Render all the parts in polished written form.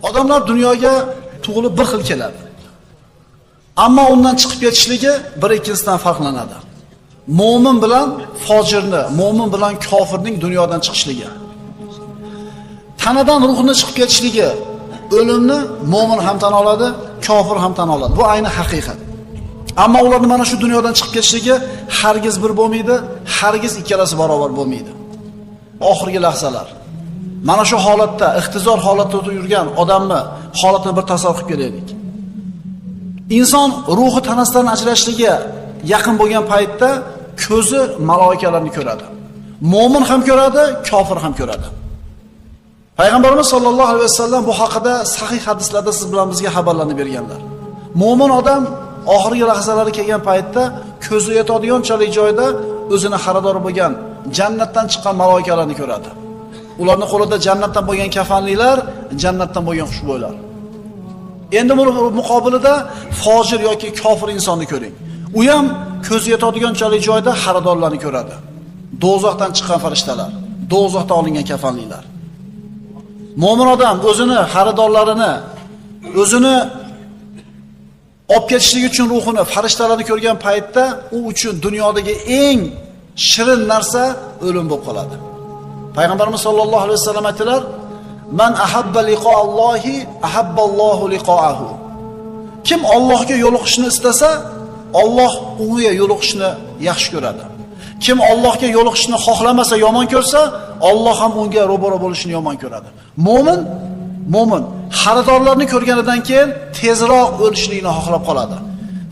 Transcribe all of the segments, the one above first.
Odamlar dunyoga tug'ilib bir xil keladi. Ammo undan chiqib ketishligi bir ikkisidan farqlanadi. Mo'min bilan fojirni, mo'min bilan kofirning dunyodan chiqishligi. Tanadan ruhni chiqib ketishligi, o'limni mo'min ham tan oladi, kofir ham tan oladi. Bu ayni haqiqat. Ammo ularning mana shu dunyodan chiqib ketishligi hargiz bir bo'lmaydi, hargiz ikkalasi barobar bo'lmaydi. Oxirgi lahzalar. Mana shu holatda, ixtizor holatda yurgan odamni holatini bir tasavvur qilib kelaylik. Inson ruhi tanasidan ajrashligiga yaqin bo'lgan paytda ko'zi malaikalarni ko'radi. Mo'min ham ko'radi, kofir ham ko'radi. Payg'ambarimiz sollallohu alayhi vasallam bu haqida sahih hadislarda siz bilan bizga xabarlarni berganlar. Mo'min odam oxirgi lahzalari kelgan paytda ko'zi yetadiganchalik joyda o'zini xaridori bo'lgan jannatdan chiqqan malaikalarni ko'radi. Ularning qo'lida jannatdan bo'lgan kafanliklar, jannatdan bo'lgan xushbo'ylar. Endi buni muqobilida fojir yoki kofir insonni ko'ring. U ham ko'zi yetadiganchalik joyda xaridorlarni ko'radi. Do'zaxdan chiqqan farishtalar, do'zaxdan olingan kafanliklar. Mo'min odam o'zini xaridorlarini, o'zini olib ketishlik uchun ruhini, farishtalarni ko'rgan paytda u uchun dunyodagi eng shirin narsa o'lim bo'lib qoladi. Payg'ambarimiz sollallohu alayhi vasallam aytdilar: "Man ahabba liqa'allohi ahabballohu liqa'ahu." Kim Allohga yo'liqishni istasa, Alloh unga yo'liqishni yaxshi ko'radi. Kim Allohga yo'liqishni xohlamasa, yomon ko'rsa, Alloh ham unga ro'baro bo'lishini yomon ko'radi. Mo'min xaridorlarni ko'rganidan keyin tezroq o'lishlikni xohlab qoladi.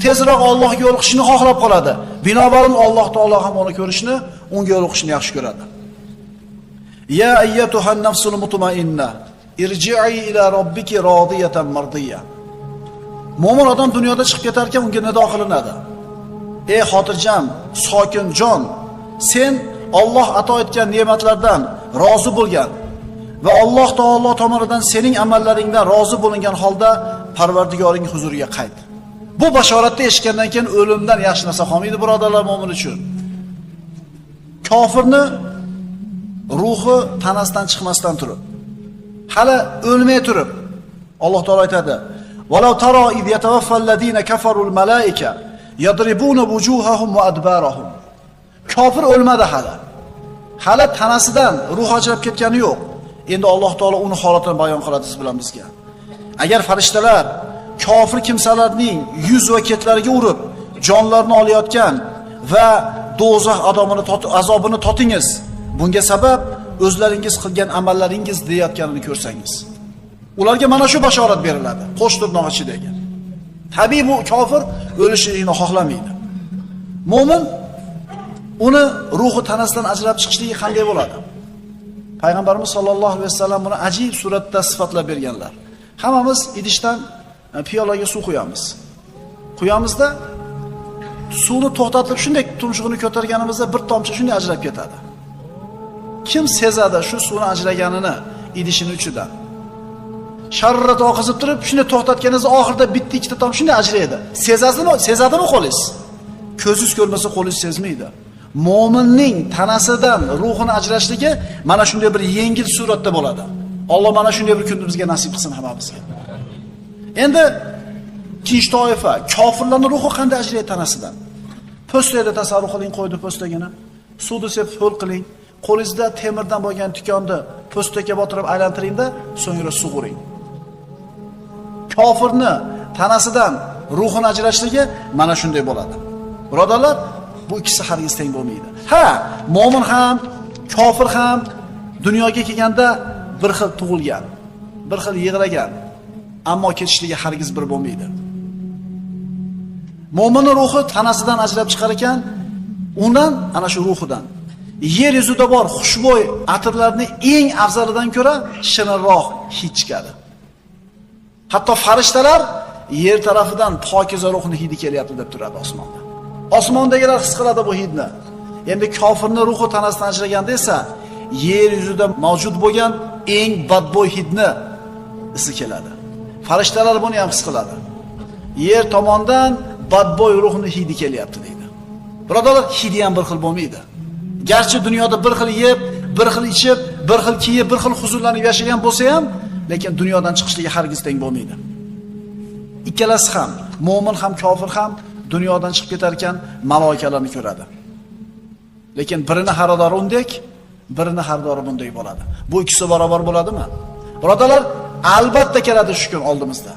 Tezroq Allohga yo'liqishni xohlab qoladi. Binobarin Alloh taolo ham uni ko'rishni, unga yo'liqishni yaxshi ko'radi. Ya ayyatuhan nafsul mutmainna, irji'i ila robbiki radiyatan mardiyya. Mo'min odam dunyoda chiqib ketar ekan, unga nido qilinadi. Ey xotirjam, sokin jon, sen Alloh ato etgan ne'matlardan rozi bo'lgan va Alloh taolo tomonidan sening amallaringdan rozi bo'lingan holda Parvardigoring huzuriga qayt. Bu bashoratni eshitgandan keyin o'limdan yaxshi narsa qolmaydi, birodarlar, mo'min uchun. Kofirni ruhi tanasidan chiqmasdan turib, hali o'lmay turib, Alloh taolo aytadi: "Walau tara id yatawaffal ladina kafarul malaika yadribuna wujuhahum wa adbarahum." Kofir o'lmadi hali. Hali tanasidan ruh ajrab ketgani yo'q. Endi Alloh taolo uni holatini bayon qiladi siz bilan bizga. Agar farishtalar kofir kimsalarning yuz va ketlariga urib, jonlarini olayotgan va do'zax azobini totingiz, bunga sabab o'zlaringiz qilgan amallaringiz deyotganini ko'rsangiz, ularga mana shu bashorat beriladi. Qo'sh tirnoq ichidagi. Tabiiy bu kofir o'lishini xohlamaydi. Mo'min uni ruhi tanasidan ajrab chiqishligi qanday bo'ladi? Payg'ambarimiz sollallohu alayhi vasallam buni ajib suratda sifatlab berganlar. Hammamiz idishdan piyolaga suv quyamiz. Quyamizda suvni to'xtatib shunday tumshug'ini ko'targanimizda bir tomchi shunday ajrab ketadi. Kim sezadi shu suvni ajraganini idishini uchidan? Sharrat oqizib turib, shunday to'xtatganingizda oxirida bitta ikkita tomchi shunday ajraydi. Sezadimi qo'lingiz? Ko'zingiz ko'rmasa qo'lingiz sezmaydi. Mo'minning tanasidan ruhini ajrashligi mana shunday bir yengil suratda bo'ladi. Alloh mana shunday bir kunni bizga nasib qilsin hammamizga. Endi ikkinchi toifa, kofirlarning ruhi qanday ajraydi tanasidan? Po'stakda tasavvur qiling, qo'ydi po'stagini. Suvni sepib ho'l qiling. Qo'lingizda temirdan bo'lgan tikonni po'stakka botirib aylantiringda, so'ngra sug'uring. Kofirni tanasidan ruhini ajrashligi mana shunday bo'ladi. Birodarlar, bu ikkisi hargiz teng bo'lmaydi. Ha, mo'min ham, kofir ham dunyoga kelganda bir xil tug'ilgan, bir xil yig'lagan, ammo ketishligi hargiz bir bo'lmaydi. Mo'minning ruhi tanasidan ajrab chiqar ekan, undan ana shu ruhidan yer yuzida bor xushbo'y atirlarning eng afzalidan ko'ra shirinroq hid chiqadi. Hatto farishtalar yer tarafidan pokiza ruhning hidi kelyapti deb turadi osmonda. Osmondagilar his qiladi bu hidni. Endi kofirning ruhi tanasidan ajraganda esa yer yuzida mavjud bo'lgan eng badbo'y hidni isi keladi. Farishtalar buni ham his qiladi. Yer tomondan badbo'y ruhning hidi kelyapti deydi. Birodarlar, hidi ham bir xil bo'lmaydi. Garchi dunyoda bir xil yeb, bir xil ichib, bir xil kiyib, bir xil huzurlanib yashagan bo'lsa ham, lekin dunyodan chiqishligi hargiz teng bo'lmaydi. Ikkalasi ham, mu'min ham kofir ham dunyodan chiqib ketar ekan, maloikalarni ko'radi. Lekin birini xaridori undek, birini xaridori bunday bo'ladi. Bu ikkisi barobar bo'ladimi? Birodalar, albatta keladi shu kun oldimizda.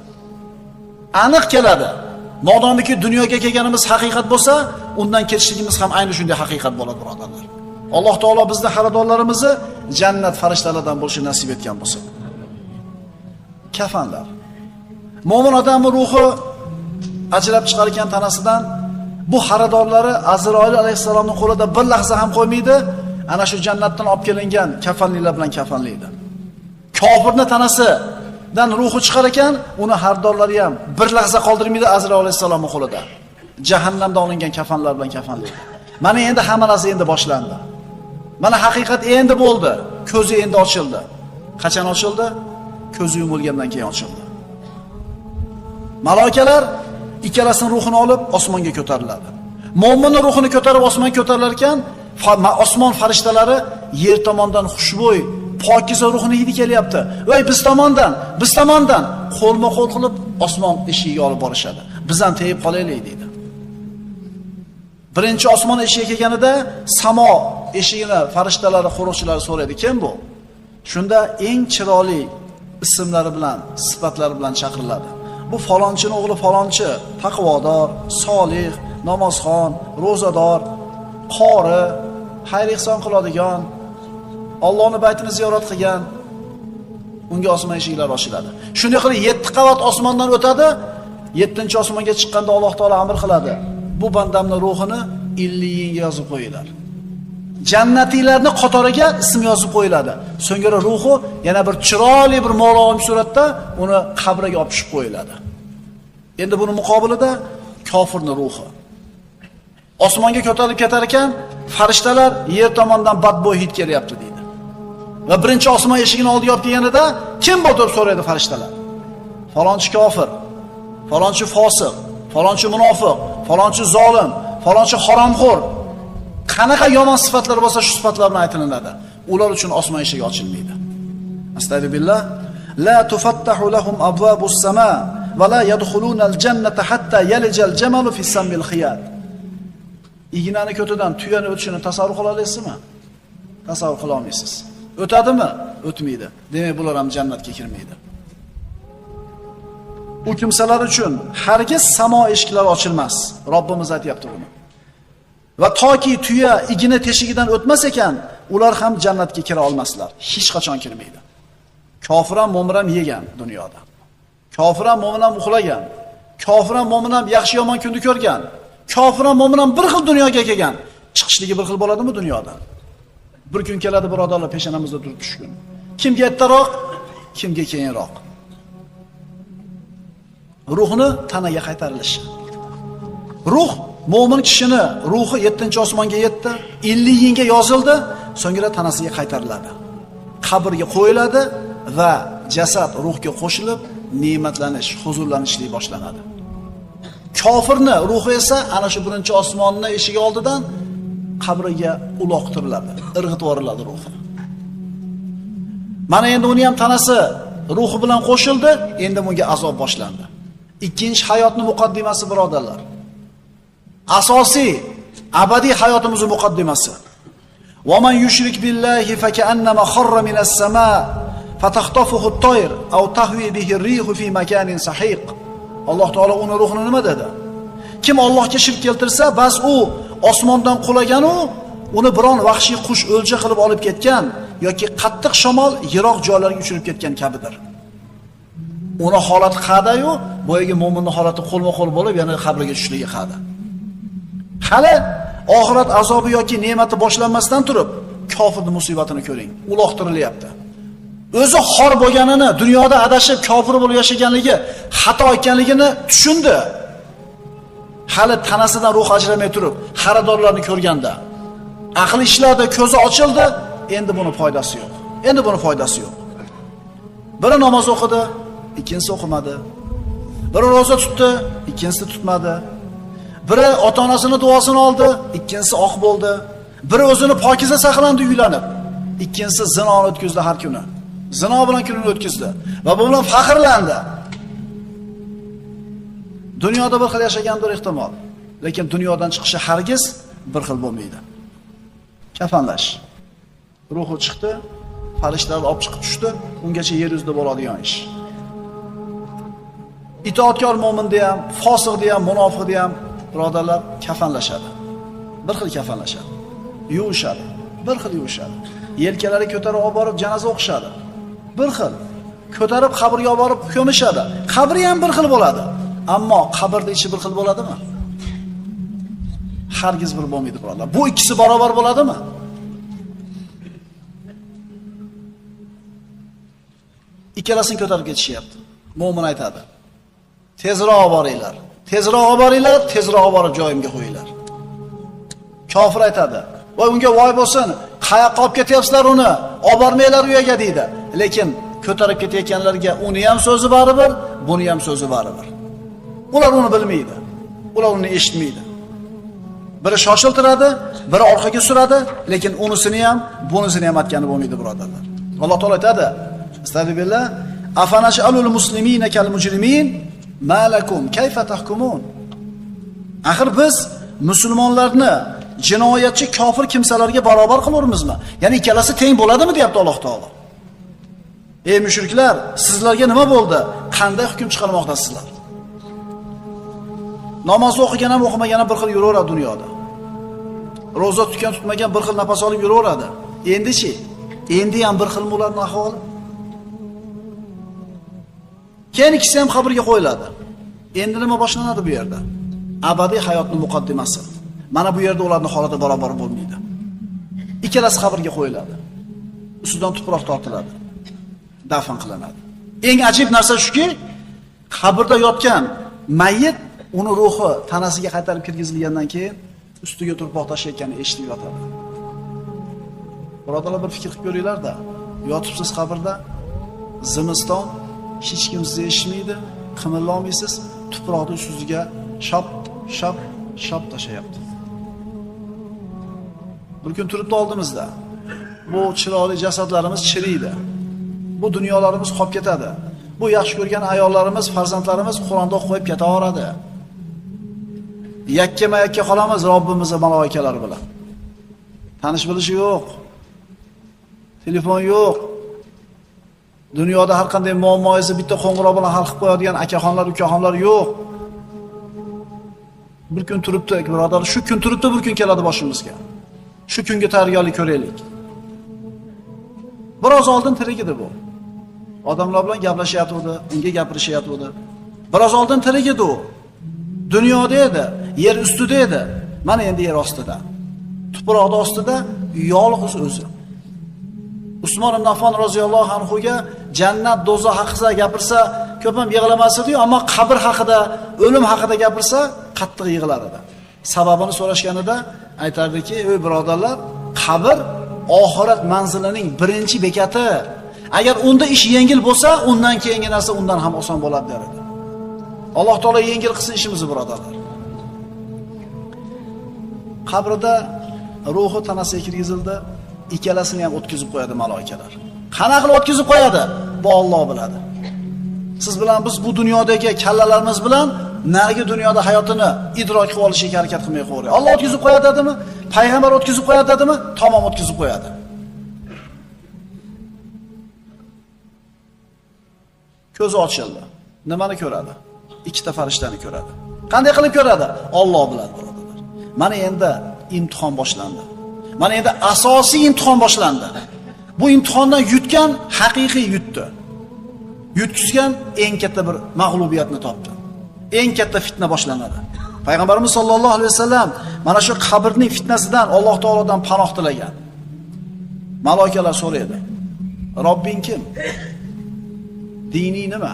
Aniq keladi. Modomiki dunyoga kelganimiz haqiqat bo'lsa, undan ketishligimiz ham ayni shunday haqiqat bo'ladi, birodarlar. Alloh taolo bizning xaridorlarimizni jannat farishtalaridan bo'lishini nasib etgan bo'lsin. Kafanlar. Mo'min odamning ruhi ajrab chiqar ekan tanasidan, bu xaridorlari Azroil alayhisalomning qo'lida bir lahza ham qo'ymaydi, ana shu jannatdan olib kelingan kafanlilar bilan kafanlaydi. Kofirning tanasidan ruhi chiqar ekan, uni xaridorlari ham bir lahza qoldirmaydi Azroil alayhisalomning qo'lida. Jahannamdan olingan kafanlar bilan kafanlaydi. Mana endi hamma narsa endi boshlandi. Mana haqiqat endi bo'ldi. Ko'zi endi ochildi. Qachon ochildi? Ko'zi yumilgandan keyin ochildi. Maloikalar ikkalasining ruhini olib osmonga ko'tariladi. Mo'minning ruhini ko'tarib osmonga ko'tarilar ekan, osmon farishtalari yer tomondan xushbo'y, pokiza ruhini hidi kelyapti. Voy biz tomondan qo'lma-qo'l qilib osmon eshigiga olib borishadi. Biz ham tegib qolaylik deydi. Birinchi osmon eshigiga kelganida samo eshigini farishtalari, qo'riqchilari so'raydi, kim bu? Shunda eng chiroyli ismlari bilan, sifatlari bilan chaqiriladi. Bu falonchining o'g'li falonchi, taqvodor, solih, namozxon, ro'zador, qori, xayr ihson qiladigan, Allohning baytini ziyorat qilgan. Unga osmon eshiklari ochiladi. Shunday qilib 7 qavat osmondan o'tadi. 7-osmonga chiqqanda Alloh taolo amr qiladi. Bu bandamning ruhini illiyinga yozib qo'yinglar. Jannatiylarning qatoriga ism yozib qo'yiladi. So'ngra ruhi yana bir chiroyli bir ma'lum suratda uni qabriga olib tushib qo'yiladi. Endi buni muqobilida kofirning ruhi osmonga ko'tarilib ketar ekan, farishtalar yer tomondan badbo'y hid kelyapti deydi. Va birinchi osmon eshigini oldiga olib kelganida kim bu deb so'raydi farishtalar. Falonchi kofir, falonchi fosiq, falonchi munofiq, falonchi zolim, falonchi haromxo'r. Qanaqa yomon sifatlar bo'lsa shu sifatlar bilan aytilinadi. Ular uchun osmon eshigi ochilmaydi. Astagfirullah. La tufattahu lahum abwabus sama va la yadkhuluna al-jannata hatta yalijal jamalu fi samil khiyat. Ignani ko'tidan tuyani o'tishini tasavvur qila olasizmi? Tasavvur qila olmaysiz. O'tadimi? O'tmaydi. Demak, bular ham jannatga kirmaydi. Bu kimsalar uchun hargiz samo eshiklari ochilmas. Robbimiz aytayapti buni. Va toki tuya igna teshigidan o'tmas ekan, ular ham jannatga kira olmaslar. Hech qachon kirmaydi. Kofir ham mo'min ham yegan dunyoda. Kofir ham mo'min ham uxlagan. Kofir ham mo'min ham yaxshi yomon kunni ko'rgan. Kofir ham mo'min ham bir xil dunyoga kelgan. Chiqishligi bir xil bo'ladimi dunyodan? Bir kun keladi birodarlar, peshonamizda turib tushgun. Kimga ertaroq, kimga keyinroq. Ruhni tanaga qaytarilishi. Ruh mo'min kishini ruhi 7-osmonga yetdi, 50-yinga yozildi, so'ngra tanasiga qaytariladi. Qabrga qo'yiladi va jasad ruhga qo'shilib ne'matlanish, huzurlanishlik boshlanadi. Kofirni ruhi esa ana shu birinchi osmonni eshigi oldidan qabriga uloqtiriladi, irg'itib yuboriladi ruhi. Mana endi uni ham tanasi ruhi bilan qo'shildi, endi bunga azob boshlandi. Ikkinchi hayotning muqaddimasi birodarlar. Asosiy abadiy hayotimizning muqaddimasi. Va man yushrik billahi fa ka'annama kharra minas samaa fatakhtafuhu at-tayr aw tahwi bihi ar-rihu fi makanin sahiq. Alloh taolo uni ruhini nima dedi? Kim Allohga shirk keltirsa, bas u osmondan qulagan uni biron vahshiy qush o'lja qilib olib ketgan yoki qattiq shamol yiroq joylarga uchirib ketgan kabidir. Uni holati qadayu, boyagi mo'minning holati qo'lma-qo'l bo'lib, yana qabrga tushishligi qada. Hali oxirat azobi yoki ne'mati boshlanmasdan turib, kofirning musibatini ko'ring. Uloqtirilyapti. O'zi xor bo'lganini, dunyoda adashib kofir bo'lib yashaganligi, xato ekanligini tushundi. Hali tanasidan ruh ajramay turib, xaridorlarni ko'rganda, aqli ishladi, ko'zi ochildi, endi buni foydasi yo'q. Endi buni foydasi yo'q. Biri namoz o'qidi, ikkinchisi o'qimadi. Biri roza tutdi, ikkinchisi tutmadi. Biri ota-onasining duosini oldi, ikkinchisi oq bo'ldi. Biri o'zini pokiza saqlandi uylanib, ikkinchisi zinoni o'tkazdi har kuni. Zino bilan kunini o'tkazdi va bu bilan faxrlandi. Dunyoda bir xil yashagandir ehtimol, lekin dunyodan chiqishi hargiz bir xil bo'lmaydi. Kafanlash. Ruhi chiqdi, farishtalar olib chiqib tushdi, ungacha yer yuzida bo'ladigan ish. Itoatkor mo'minda ham, fosiqda ham, munofiqda ham birodarlar kafanlashadi. Bir xil kafanlashadi. Yuvishadi, bir xil yuvishadi. Yelkalari ko'tarib olib borib janoza o'qishadi. Bir xil. Ko'tarib qabrga olib borib ko'mishadi. Qabri ham bir xil bo'ladi. Ammo qabrda ichi bir xil bo'ladimi? Hargiz bir bo'lmaydi birodarlar. Bu ikkisi barobar bo'ladimi? Ikkalasini ko'tarib ketishyapti. Mo'min aytadi: "Tezroq boringlar. Tezroq boringlar, tezroq borib joyimga qo'yinglar." Kofir aytadi: "Voy unga voy bo'lsin, qayoqqa olib ketyapsizlar uni? Olib bormanglar uyaga" deydi. Lekin ko'tarib ketayotganlarga uni ham so'zi baribir, buni ham so'zi baribir. Ular uni bilmaydi. Ular uni eshitmaydi. Biri shoshiltiradi, biri orqaga suradi, lekin unisini ham, bunisini ham aytgani bo'lmaydi birodarlar. Alloh taolo aytadi: "Astagfirullah, afanash'alul muslimina kal mujrimin, ma lakum kayfa tahkumun?" Axir biz musulmonlarni jinoyatchi kofir kimsalarga barobar qilaveramizmi? Ya'ni ikkalasi teng bo'ladimi deyapti Alloh taolo. Ey mushriklar, sizlarga nima bo'ldi? Qanday hukm chiqarmoqdasizlar? Namoz o'qigan ham o'qimagan ham bir xil yuraveradi dunyoda. Roza tutgan tutmagan bir xil nafas olib yuraveradi. Endi-chi? Endi ham bir xil ularning ahvoli. Keyin ikkisi ham qabrga qo'yiladi. Endi nima boshlanadi bu yerda? Abadiy hayotning muqaddimasi. Mana bu yerda ularning holati barobar bo'lmaydi. Ikkalasi qabrga qo'yiladi. Ustidan tuproq tortiladi. Dafn qilinadi. Eng ajib narsa shuki, qabrda yotgan mayyit uni ruhi tanasiga qaytarib kirgizilgandan keyin ustiga tuproq tashlayotganini eshitib yotadi. Birodarlar, bir fikr qilib ko'ringlar-da. Yotibsiz qabrda, zimiston, hech kim sizni eshitmaydi, qimirlolmaysiz, tuproqni ustiga shap tashlayapti. Bir kun turibdi oldimizda. Bu chiroyli jasadlarimiz chiriydi. Bu dunyolarimiz qolib ketadi. Bu yaxshi ko'rgan ayollarimiz, farzandlarimiz Qur'onda o'qib qo'yib ketaveradi. Yakkama-yakka qolamiz Robbimizning maloikalari bilan. Tanish bilishi yo'q. Telefon yo'q. Dunyoda har qanday muammoingizni bitta qo'ng'iroq bilan hal qilib qo'yadigan akaxonlar, ukaxonlar yo'q. Bir kun turibdi, birodar, shu kun turibdi, bir kun keladi boshimizga. Shu kunga tayyorgarlik ko'raylik. Biroz oldin tirik edi bu. Odamlar bilan gaplashyapti, unga gapirishyapti. Biroz oldin tirik edi u. Dunyoda edi, yer ustida edi. Mana endi yer ostida. Tuproqda ostida yolg'iz o'zi. Usmon ibn Affon roziyallohu anhuga jannat, do'zax haqida gapirsa, ko'p ham yig'lamas edi, ammo qabr haqida, o'lim haqida gapirsa, qattiq yig'lar edi. Sababini so'rashganida aytardiki: "Ey birodarlar, qabr oxirat manzilining birinchi bekati. Agar unda ish yengil bo'lsa, undan keyingi narsa undan ham oson bo'ladi" der edi. Alloh taolo yengil qilsin ishimizni, birodarlar. Qabrda ruhi tanasiga kirgizildi, ikkalasini ham o'tkazib qo'yadi malaikalar. Qanaqa qilib o'tkazib qo'yadi? Bu Alloh biladi. Siz bilan biz bu dunyodagi kallalarimiz bilan narigi dunyoda hayotini idrok qilib olishga harakat qilmay qo'yadi. Alloh o'tkazib qo'yadi dedimi? Payg'ambar o'tkazib qo'yadi dedimi? Tamom o'tkazib qo'yadi. Ko'zi ochildi. Nimani ko'radi? Ikkita farishtani ko'radi. Qanday qilib ko'radi? Alloh biladi, birodarlar. Mana endi imtihon boshlandi. Mana endi asosiy imtihon boshlandi. Bu imtihondan yutgan haqiqiy yutdi. Yutkizgan eng katta bir mag'lubiyatni topdi. Eng katta fitna boshlanadi. Payg'ambarimiz sollallohu alayhi vasallam mana shu qabrning fitnasidan Alloh taolodan panoh tilagan. Malaikalar so'raydi: "Robbing kim? Diniy nima?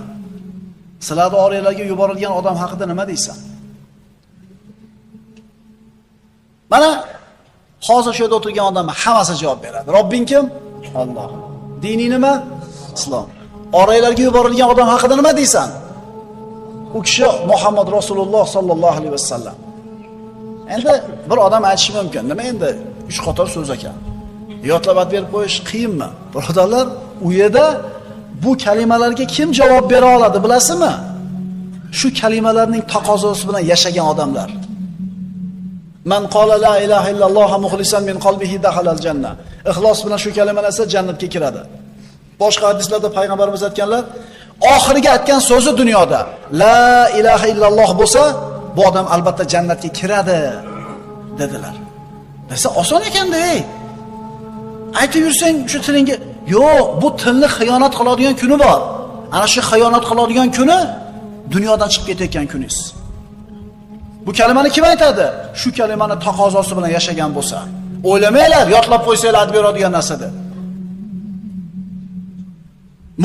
Sizlarning oranglarga yuborilgan odam haqida nima deysan?" Mana hozir shu yerda o'tirgan odam hammasi javob beradi. Robbing kim? Alloh. Diniy nima? Islom. Oranglarga yuborilgan odam haqida nima deysan? U kishi Muhammad Rasululloh sallallohu alayhi vasallam. Endi bir odam aytishi mumkin, nima endi 3 qator so'z ekan. Yodlab berib qo'yish qiyinmi? Birodarlar, u yerda bu kalimalarga kim javob bera oladi bilasizmi? Shu kalimalarning taqozosi bilan yashagan odamlar. Man qala la ilaha illalloh muxlisan min qalbihi dahalal janna. Ixlos bilan shu kalimani aytsa jannatga kiradi. Boshqa hadislarda payg'ambarimiz aytganlar, oxiriga aytgan so'zi dunyoda la ilaha illalloh bo'lsa, bu odam albatta jannatga kiradi dedilar. Desa oson ekan-da, ey. Aytib yursang shu tilingga, yo'q, bu tilni xiyonat qiladigan kuni bor. Ana shu xiyonat qiladigan kuni dunyodan chiqib ketayotgan kuningiz. Bu kalimani kim aytadi? Shu kalimani taqozosi bilan yashagan bo'lsa. O'ylamanglar, yodlab qo'ysanglar aytib beradigan narsadir.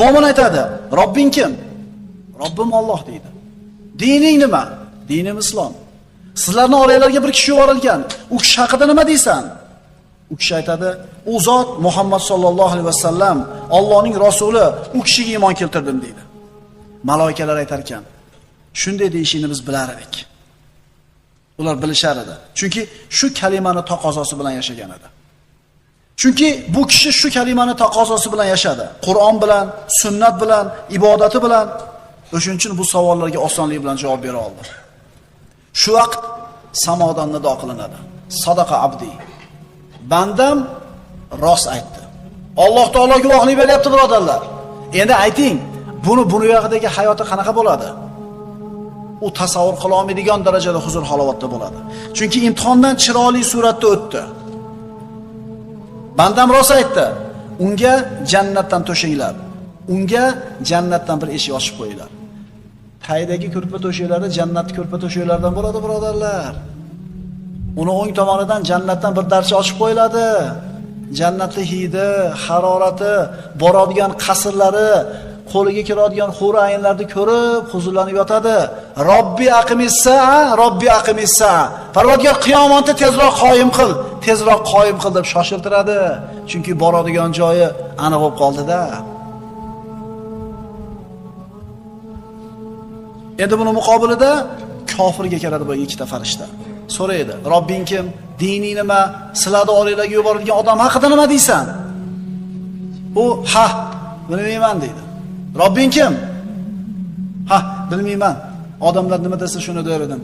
Mo'min aytadi, Robbing kim? Robbim Alloh deydi. Dining nima? Dinim islom. Sizlarning oranglarga bir kishi yuborilgan. U kishi haqida nima deysan? U kishi aytadi, u zot Muhammad sallallohu alayhi vasallam, Allohning rasuli, u kishiga iymon keltirdim deydi. Maloikalar aytar ekan, shunday deyishini biz bilar edik. Ular bilishar edi. Chunki shu kalimani taqozosi bilan yashagan edi. Chunki bu kishi shu kalimani taqozosi bilan yashadi. Qur'on bilan, sunnat bilan, ibodati bilan. O'shuning uchun bu savollarga osonlik bilan javob bera oldi. Shu vaqt samodan nido qilinadi. Sadaqa abdi. Bandam rost aytdi. Alloh taolo guvohlik beryapti, birodarlar. Endi ayting, buni yoqdagi hayoti qanaqa bo'ladi? U tasavvur qila olmaydigan darajada huzur halovatda bo'ladi. Chunki imtihondan chiroyli suratda o'tdi. Bandam rost aytdi. Unga jannatdan to'shinglar. Unga jannatdan bir eshik ochib qo'yinglar. Taydagi ko'rpa to'shaklari jannatning ko'rpa to'shaklaridan bo'ladi, birodarlar. Uni o'ng tomonidan jannatdan bir darcha ochib qo'yiladi. Jannatning hidi, harorati, boradigan qasrlari, qo'liga kiradigan hur ayinlarni ko'rib, huzurlanib yotadi. Robbi aqimissa, Robbi aqimissa. Parvardigor qiyomatni tezroq qoyim qil, tezroq qoyim qil deb shoshiltiradi. Chunki boradigan joyi aniq bo'lib qoldi-da. Endi buni muqobilida kofirga keladi bu ikkita farishta. So'raydi, Robbing kim? Dining nima? Sizlarni oranglarga yuborilgan odam haqida nima deysan? U, ha, bilmayman deydi. Robbing kim? Ha, bilmayman. Odamlar nima desa shuni der edim.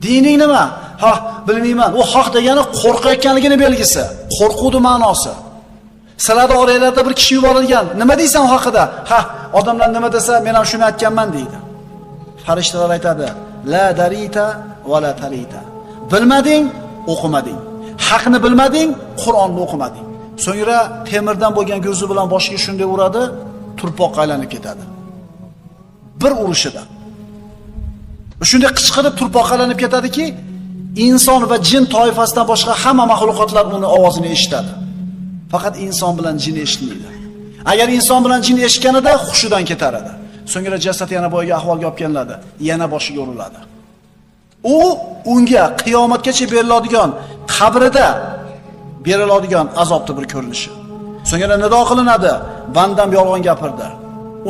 Dining nima? Ha, bilmayman. U haq degani qo'rqayotganligini belgisi. Qo'rquvning ma'nosi. Sizlarni oranglarda bir kishi yuborilgan. Nima deysan u haqida? Ha, odamlar nima desa men ham shuni aytganman deydi. Farishtalar aytadi, la darita va la tarita. Bilmading, o'qimading. Haqni bilmading, Qur'onni o'qimading. So'ngra temirdan bo'lgan ko'zi bilan boshiga shunday uradi, turpoqqa aylanib ketadi. Bir urishida. Shunday qichqirib turpoqqa aylanib ketadiki, inson va jin toifasidan boshqa hamma mahluqotlar uni ovozini eshitadi. Faqat inson bilan jin eshitmaydi. Agar inson bilan jin eshitganida hushidan ketar edi. So'ngra jasad yana boyga ahvolga olib kelinadi, yana boshiga uriladi. U unga qiyomatgacha beriladigan, qabrida beriladigan azobning bir ko'rinishi. So'ngra nido qilinadi, bandam yolg'on gapirdi.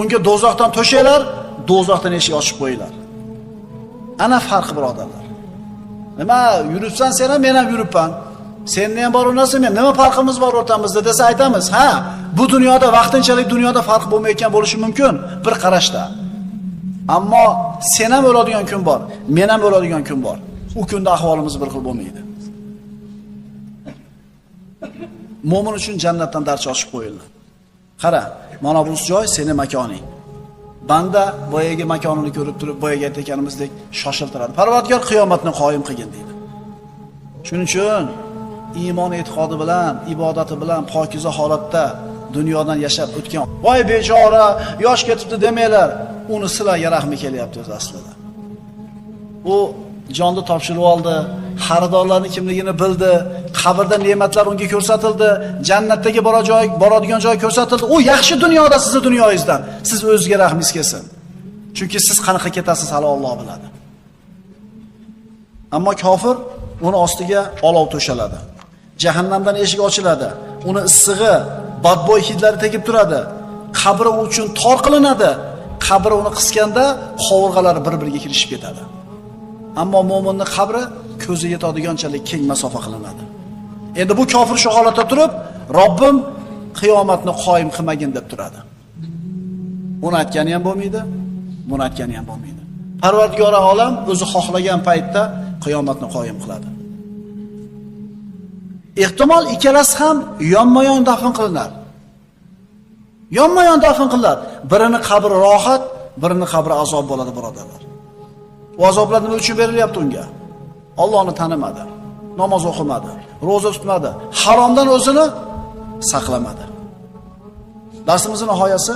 Unga dozoqdan to'shaylar, dozoqdan eshik ochib qo'yinglar. Ana farq, birodarlar. Nima yuribsan sen ham, men ham yuribman. Senni ham bor unasi, men nima farqimiz bor o'rtamizda desa aytamiz. Ha, bu dunyoda vaqtinchalik dunyoda farq bo'lmayotgan bo'lishi mumkin bir qarashda. Ammo sen ham o'ladigan kun bor, men ham o'ladigan kun bor. U kunda ahvolimiz bir xil bo'lmaydi. Mo'min uchun jannatdan darcha ochib qo'yildi. Qara, mana bu joy seni makoning. Banda boyaga makonini ko'rib turib, boyaga aytganimizdek shoshiltiradi. Parvardigor qiyomatni qoyim qilgin deydi. Shuning uchun iymon e'tiqodi bilan, ibodati bilan pokiza holatda dunyodan yashab o'tgan. Voy bechora, yosh ketibdi demanglar. Uni sizlarga rahmi kelyapti o'z aslida. U jonni topshirib oldi, xaridorlarning kimligini bildi, qabrda ne'matlar unga ko'rsatildi, jannatdagi boradigan joy ko'rsatildi. U yaxshi dunyoda sizning dunyoyingizdan. Siz o'zingizga rahmingiz kelsin. Chunki siz qanaqa ketasiz hali Alloh biladi. Ammo kofir uni ostiga olov to'shaladi. Jahannamdan eshik ochiladi. Uni issig'i, badbo'y hidlari tegib turadi. Qabri uchun tor qilinadi. Qabri uni qisganda qovurg'alari bir-biriga kirishib ketadi. Ammo mo'minning qabri ko'zi yetadiganchalik keng masofa qilinadi. Endi bu kofir shu holatda turib, Robbim qiyomatni qoyim qilmagin deb turadi. Uni aytgani ham bo'lmaydi, buni aytgani ham bo'lmaydi. Parvardigor olam o'zi xohlagan paytda qiyomatni qoyim qiladi. Ehtimol ikkalasi ham yonma-yon dafn qilinar. Yonma-yon dafn qilinadi. Birini qabri rohat, birini qabri azob bo'ladi, birodarlar. Bu azoblar nima uchun berilyapti unga? Allohni tanimadi, namoz o'qimadi, roza tutmadi, haromdan o'zini saqlamadi. Darsimizning nihoyasi,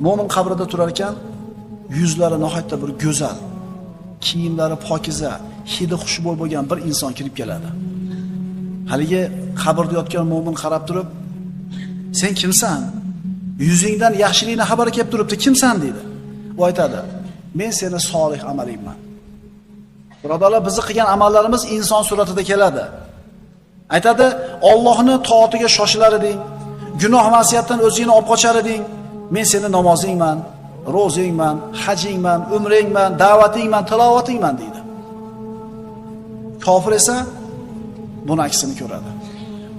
mo'min qabrida turar ekan, yuzlari nihoyatda bir go'zal, kiyimlari pokiza, hidi xushbo'y bo'lgan bir inson kirib keladi. Haligi qabrda yotgan mo'min qarab turib, "Sen kimsan? Yuzingdan yaxshilikni xabari kelib turibdi, kimsan?" deydi. U aytadi, "Men seni solih amalingman." Birodarlar, bizni qilgan amallarimiz inson suratida keladi. Aytadi, "Allohning toatiga shoshilar eding, gunoh ma'siyatdan o'zingni olib qochar eding. Men seni namozingman, ro'zingman, hajingman, umringman, da'vatingman, tilovatingman" deydi. Kofir esa buni aksini ko'radi.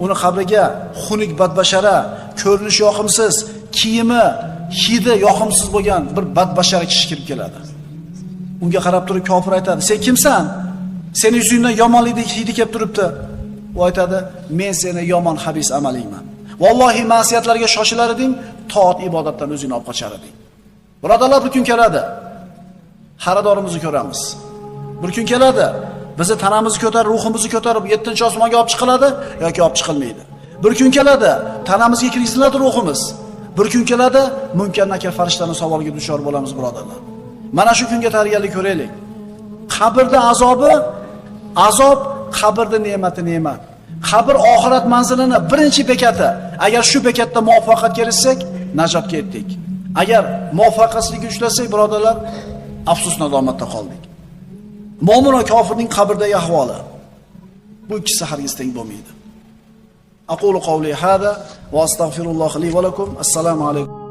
Uni qabriga xunuk badbashara, ko'rinishi yoqimsiz, kiyimi, hidi yoqimsiz bo'lgan bir badbashara kishi kirib keladi. Unga qarab turib kofir aytadi, "Sen kimsan? Seni yuzingdan yomonlik hidi kelib turibdi." U aytadi, "Men seni yomon habis amalingman. Vallohi ma'siyatlarga shoshilar eding, toat ibodatdan o'zingni olib qochar eding." Birodarlar, bir kun keladi. Xaridorimizni ko'ramiz. Bir kun keladi. Bizni tanamizni ko'tarib, ruhimizni ko'tarib 7-chi osmonga olib chiqiladi yoki olib chiqilmaydi. Bir kun keladi, tanamizga kirgiziladi ruhimiz. Bir kun keladi, munkar nakir farishtalarning savoliga duchor bo'lamiz, birodarlar. Mana shu kunga tayyorgarlik ko'raylik. Qabrda azobi, azob, qabrda ne'mati ne'mat. Qabr oxirat manzilini birinchi bekati. Agar shu bekatda muvaffaqiyatga erishsak, najotga yetdik. Agar muvaffaqiyatsizlikka uchrasak, birodarlar, afsus nadomatda qoldik. Mo'min va kofirning qabrdagi ahvoli. Bu ikkisi hargiz teng bo'lmaydi. Aqulu qawli hada va astagfirulloh li va lakum. Assalomu alaykum.